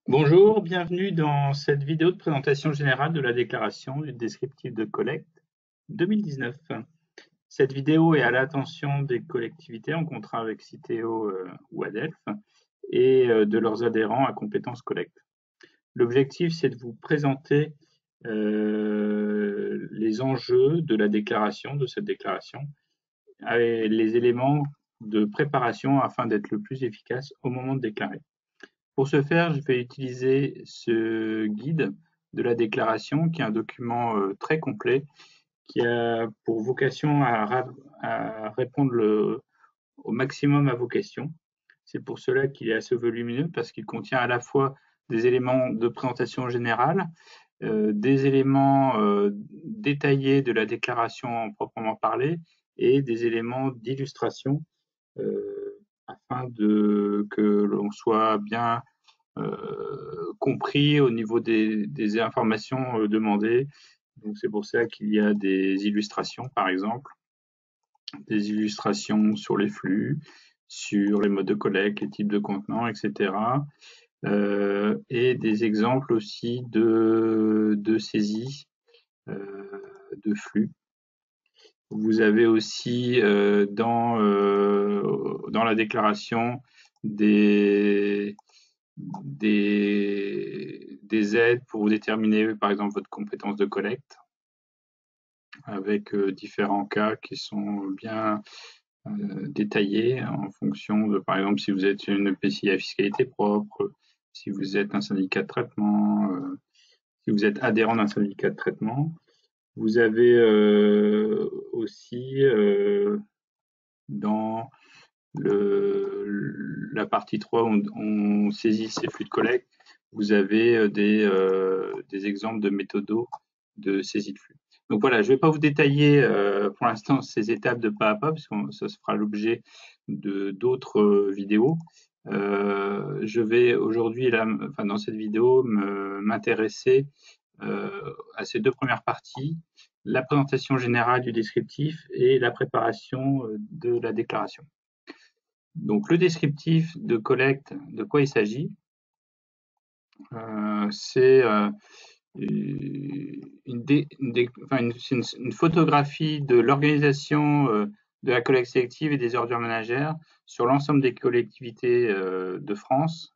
Bonjour, bienvenue dans cette vidéo de présentation générale de la déclaration du descriptif de collecte 2019. Cette vidéo est à l'attention des collectivités en contrat avec Citeo ou Adelph et de leurs adhérents à compétences collecte. L'objectif, c'est de vous présenter les enjeux de la déclaration, de cette déclaration, et les éléments de préparation afin d'être le plus efficace au moment de déclarer. Pour ce faire, je vais utiliser ce guide de la déclaration, qui est un document très complet, qui a pour vocation à répondre au maximum à vos questions. C'est pour cela qu'il est assez volumineux, parce qu'il contient à la fois des éléments de présentation générale, des éléments détaillés de la déclaration proprement parlée, et des éléments d'illustration afin que l'on soit bien compris au niveau des informations demandées. Donc c'est pour ça qu'il y a des illustrations, par exemple, des illustrations sur les flux, sur les modes de collecte, les types de contenants, etc. Et des exemples aussi de saisie de flux. Vous avez aussi dans la déclaration des aides pour déterminer, par exemple, votre compétence de collecte, avec différents cas qui sont bien détaillés en fonction de, par exemple, si vous êtes une EPCI à fiscalité propre, si vous êtes un syndicat de traitement, si vous êtes adhérent d'un syndicat de traitement. Vous avez aussi dans la partie 3, on saisit ces flux de collecte, vous avez des exemples de méthodos de saisie de flux. Donc voilà, je ne vais pas vous détailler pour l'instant ces étapes de pas à pas, parce que ça se fera l'objet de d'autres vidéos. Je vais aujourd'hui, dans cette vidéo, m'intéresser à ces deux premières parties, la présentation générale du descriptif et la préparation de la déclaration. Donc le descriptif de collecte, de quoi il s'agit? C'est une photographie de l'organisation de la collecte sélective et des ordures ménagères sur l'ensemble des collectivités de France.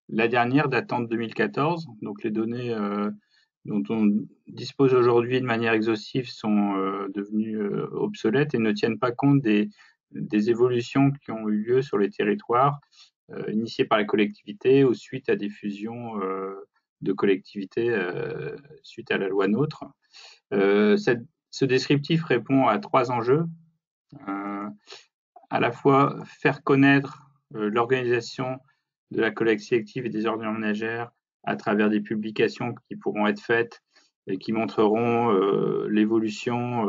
La dernière datant de 2014, donc les données dont on dispose aujourd'hui de manière exhaustive sont devenues obsolètes et ne tiennent pas compte des évolutions qui ont eu lieu sur les territoires initiées par les collectivités ou suite à des fusions de collectivités suite à la loi NOTRe. Ce descriptif répond à trois enjeux. À la fois faire connaître l'organisation de la collecte sélective et des ordures ménagères à travers des publications qui pourront être faites et qui montreront l'évolution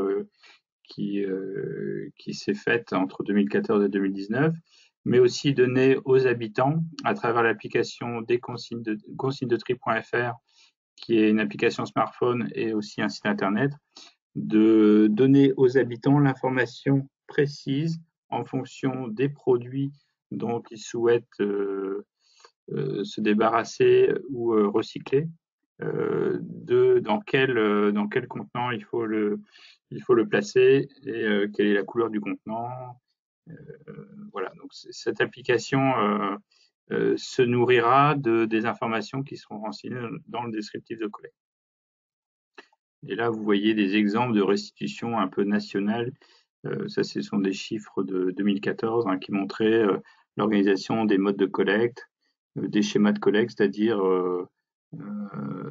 qui s'est faite entre 2014 et 2019, mais aussi donner aux habitants, à travers l'application des consignes de tri.fr, qui est une application smartphone et aussi un site internet, de donner aux habitants l'information précise en fonction des produits dont ils souhaitent se débarrasser ou recycler, dans quel contenant il faut le placer et quelle est la couleur du contenant. Voilà, donc cette application se nourrira des informations qui seront renseignées dans le descriptif de collecte. Et là, vous voyez des exemples de restitution un peu nationales. Ça, ce sont des chiffres de 2014 qui montraient l'organisation des modes de collecte, des schémas de collecte, c'est-à-dire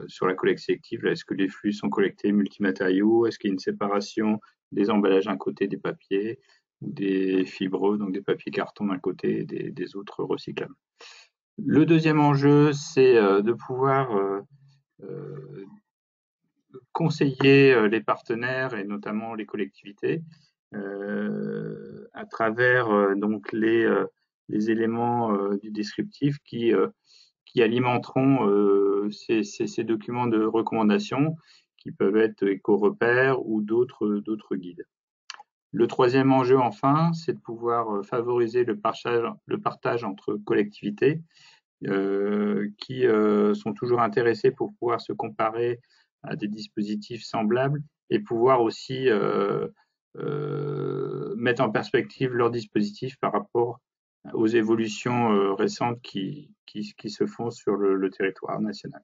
sur la collecte sélective, est-ce que les flux sont collectés multimatériaux, est-ce qu'il y a une séparation des emballages d'un côté des papiers, des fibreux, donc des papiers carton d'un côté et des autres recyclables. Le deuxième enjeu, c'est de pouvoir conseiller les partenaires et notamment les collectivités à travers donc les éléments du descriptif qui alimenteront ces documents de recommandation qui peuvent être éco-repères ou d'autres guides. Le troisième enjeu, enfin, c'est de pouvoir favoriser le partage entre collectivités qui sont toujours intéressés pour pouvoir se comparer à des dispositifs semblables et pouvoir aussi mettre en perspective leurs dispositifs par rapport aux évolutions récentes qui se font sur le territoire national.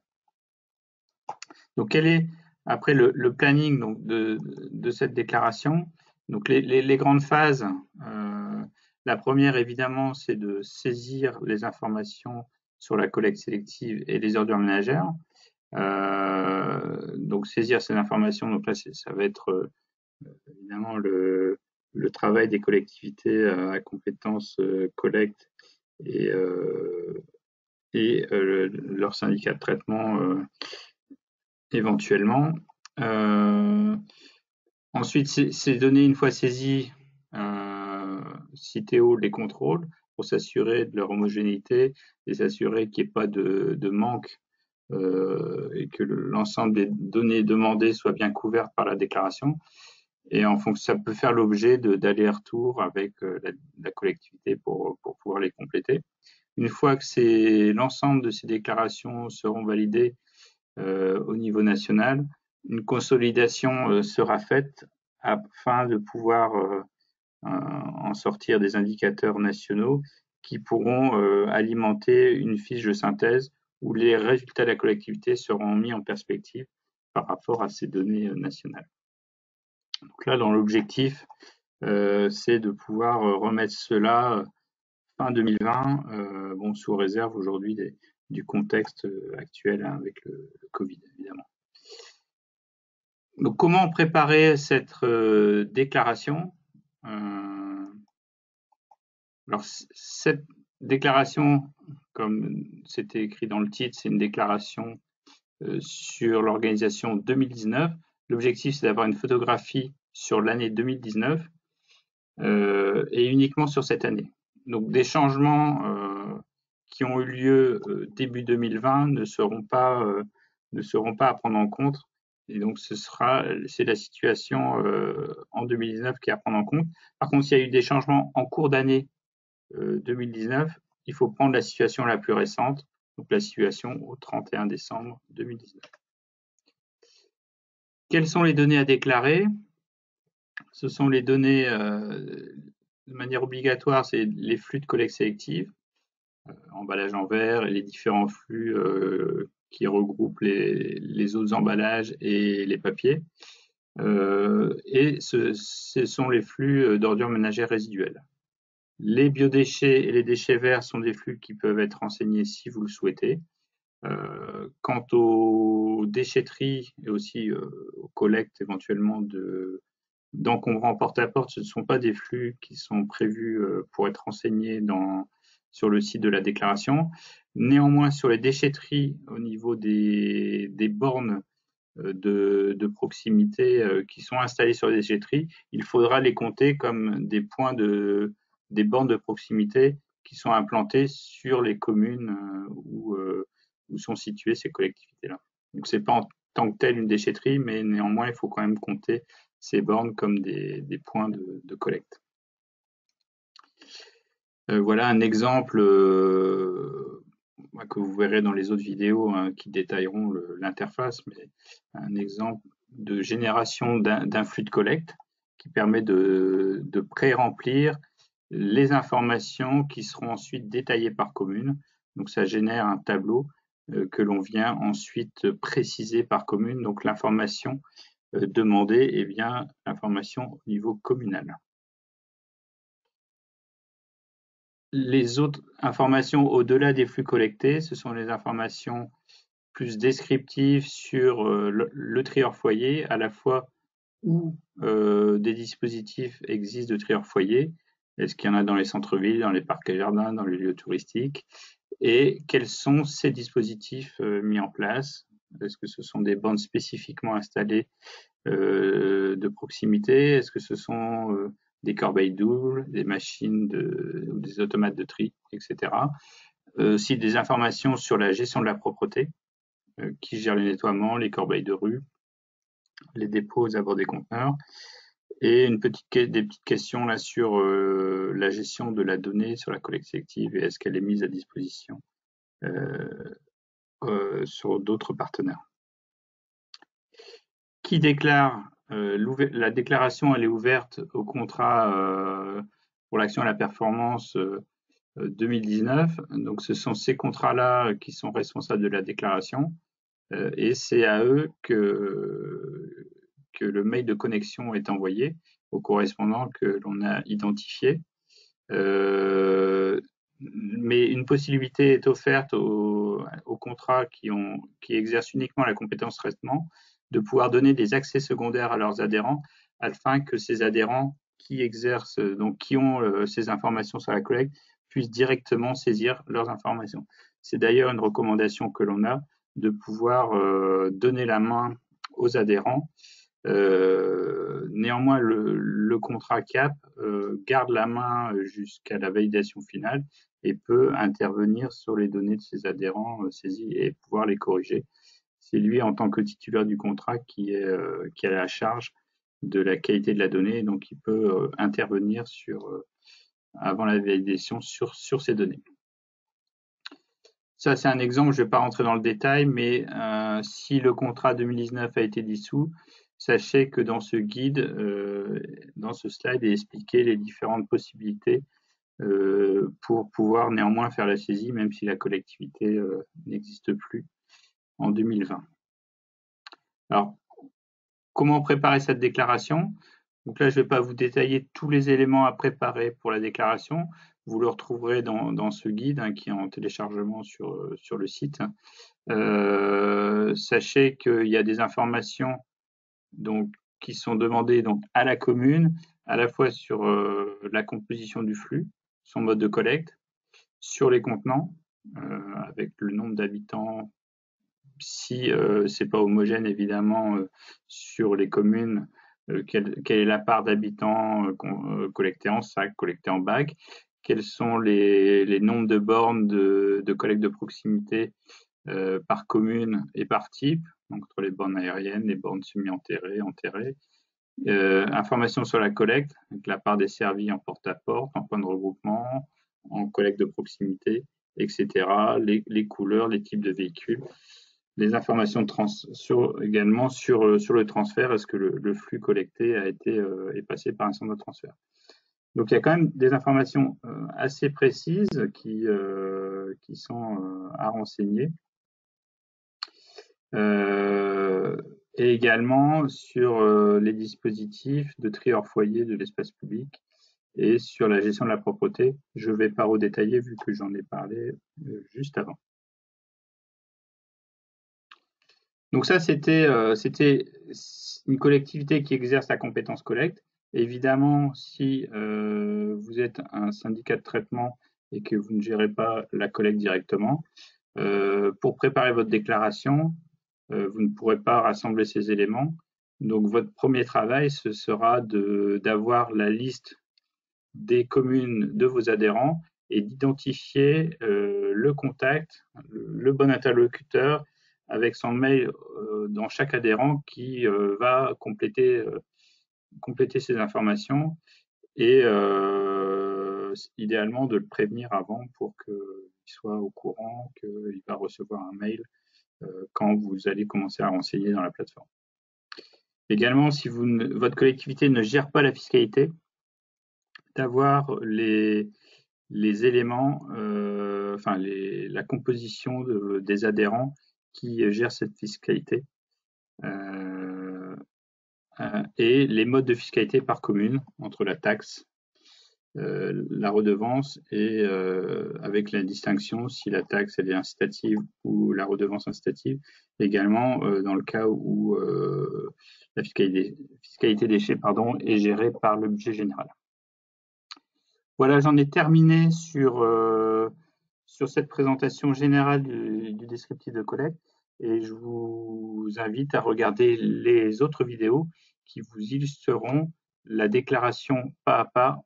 Donc, quel est après le planning donc, de cette déclaration? Donc, les grandes phases, la première, évidemment, c'est de saisir les informations sur la collecte sélective et les ordures ménagères. Donc, saisir ces informations, donc là, ça va être évidemment le travail des collectivités à compétences collecte et leur syndicat de traitement éventuellement. Ensuite, ces données, une fois saisies, Citeo les contrôle pour s'assurer de leur homogénéité et s'assurer qu'il n'y ait pas de manque et que l'ensemble des données demandées soient bien couvertes par la déclaration. Et en fonction, ça peut faire l'objet d'allers-retours avec la collectivité pour pouvoir les compléter. Une fois que l'ensemble de ces déclarations seront validées au niveau national, une consolidation sera faite afin de pouvoir en sortir des indicateurs nationaux qui pourront alimenter une fiche de synthèse où les résultats de la collectivité seront mis en perspective par rapport à ces données nationales. Donc là, dans l'objectif, c'est de pouvoir remettre cela fin 2020, bon, sous réserve aujourd'hui du contexte actuel avec le Covid, évidemment. Donc, comment préparer cette déclaration? Alors, cette déclaration, comme c'était écrit dans le titre, c'est une déclaration sur l'organisation 2019. L'objectif, c'est d'avoir une photographie sur l'année 2019 et uniquement sur cette année. Donc, des changements qui ont eu lieu début 2020 ne seront pas à prendre en compte. Et donc, c'est la situation en 2019 qui est à prendre en compte. Par contre, s'il y a eu des changements en cours d'année 2019, il faut prendre la situation la plus récente, donc la situation au 31 décembre 2019. Quelles sont les données à déclarer? Ce sont les données de manière obligatoire, c'est les flux de collecte sélective, emballage en verre et les différents flux qui regroupent les autres emballages et les papiers. Et ce sont les flux d'ordures ménagères résiduelles. Les biodéchets et les déchets verts sont des flux qui peuvent être renseignés si vous le souhaitez. Quant aux déchetteries et aussi aux collectes éventuellement d'encombrants porte-à-porte, ce ne sont pas des flux qui sont prévus pour être renseignés sur le site de la déclaration. Néanmoins, sur les déchetteries, au niveau des bornes de proximité qui sont installées sur les déchetteries, il faudra les compter comme des points des bornes de proximité qui sont implantées sur les communes où sont situées ces collectivités-là. Donc, ce n'est pas en tant que tel une déchetterie, mais néanmoins, il faut quand même compter ces bornes comme des points de collecte. Voilà un exemple que vous verrez dans les autres vidéos qui détailleront l'interface, mais un exemple de génération d'un flux de collecte qui permet de pré-remplir les informations qui seront ensuite détaillées par commune. Donc ça génère un tableau que l'on vient ensuite préciser par commune. Donc l'information demandée est bien l'information au niveau communal. Les autres informations au-delà des flux collectés, ce sont les informations plus descriptives sur le trieur foyer, à la fois où des dispositifs existent de trieur foyer, est-ce qu'il y en a dans les centres-villes, dans les parcs et jardins, dans les lieux touristiques, et quels sont ces dispositifs mis en place? Est-ce que ce sont des bornes spécifiquement installées de proximité? Est-ce que ce sont des corbeilles doubles, des machines ou des automates de tri, etc. Aussi des informations sur la gestion de la propreté, qui gère les nettoiements, les corbeilles de rue, les dépôts aux abords des conteneurs, Et des petites questions là sur la gestion de la donnée sur la collecte sélective et est-ce qu'elle est mise à disposition sur d'autres partenaires. Qui déclare la déclaration, elle est ouverte au contrat pour l'action à la performance 2019. Donc, ce sont ces contrats-là qui sont responsables de la déclaration et c'est à eux que le mail de connexion est envoyé au correspondant que l'on a identifié. Mais une possibilité est offerte aux contrats qui exercent uniquement la compétence traitement de pouvoir donner des accès secondaires à leurs adhérents afin que ces adhérents qui exercent, donc qui ont ces informations sur la collecte, puissent directement saisir leurs informations. C'est d'ailleurs une recommandation que l'on a de pouvoir donner la main aux adhérents. Néanmoins, le contrat CAP garde la main jusqu'à la validation finale et peut intervenir sur les données de ses adhérents saisis et pouvoir les corriger. C'est lui, en tant que titulaire du contrat, qui a la charge de la qualité de la donnée, donc il peut intervenir avant la validation sur ces données. Ça, c'est un exemple, je ne vais pas rentrer dans le détail, mais si le contrat 2019 a été dissous, sachez que dans ce guide, dans ce slide, est expliqué les différentes possibilités pour pouvoir néanmoins faire la saisie, même si la collectivité n'existe plus en 2020. Alors, comment préparer cette déclaration? Donc là, je ne vais pas vous détailler tous les éléments à préparer pour la déclaration. Vous le retrouverez dans ce guide qui est en téléchargement sur le site. Sachez qu'il y a des informations qui sont demandées à la commune, à la fois sur la composition du flux, son mode de collecte, sur les contenants, avec le nombre d'habitants, si c'est pas homogène évidemment sur les communes, quelle est la part d'habitants collectés en sac, collectés en bac, quels sont les nombres de bornes de collecte de proximité par commune et par type, donc entre les bornes aériennes, les bornes semi-enterrées, enterrées. Informations sur la collecte, avec la part desservie en porte-à-porte, en point de regroupement, en collecte de proximité, etc. Les couleurs, les types de véhicules. Les informations également sur le transfert, est-ce que le flux collecté est passé par un centre de transfert. Donc il y a quand même des informations assez précises qui sont à renseigner. Et également sur les dispositifs de tri hors foyer de l'espace public et sur la gestion de la propreté. Je ne vais pas redétailler vu que j'en ai parlé juste avant. Donc ça, c'était une collectivité qui exerce la compétence collecte. Évidemment, si vous êtes un syndicat de traitement et que vous ne gérez pas la collecte directement, pour préparer votre déclaration, vous ne pourrez pas rassembler ces éléments. Donc, votre premier travail, ce sera d'avoir la liste des communes de vos adhérents et d'identifier le contact, le bon interlocuteur avec son mail dans chaque adhérent qui va compléter ces informations et idéalement de le prévenir avant pour qu'il soit au courant qu'il va recevoir un mail quand vous allez commencer à renseigner dans la plateforme. Également, si votre collectivité ne gère pas la fiscalité, d'avoir les éléments, la composition des adhérents qui gèrent cette fiscalité et les modes de fiscalité par commune entre la taxe, la redevance et avec la distinction si la taxe elle est incitative ou la redevance incitative. Également dans le cas où la fiscalité déchets est gérée par le budget général. Voilà, j'en ai terminé sur cette présentation générale du descriptif de collecte et je vous invite à regarder les autres vidéos qui vous illustreront la déclaration pas à pas,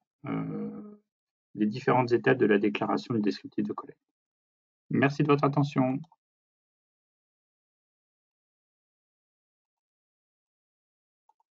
les différentes étapes de la déclaration du descriptif de collecte. Merci de votre attention.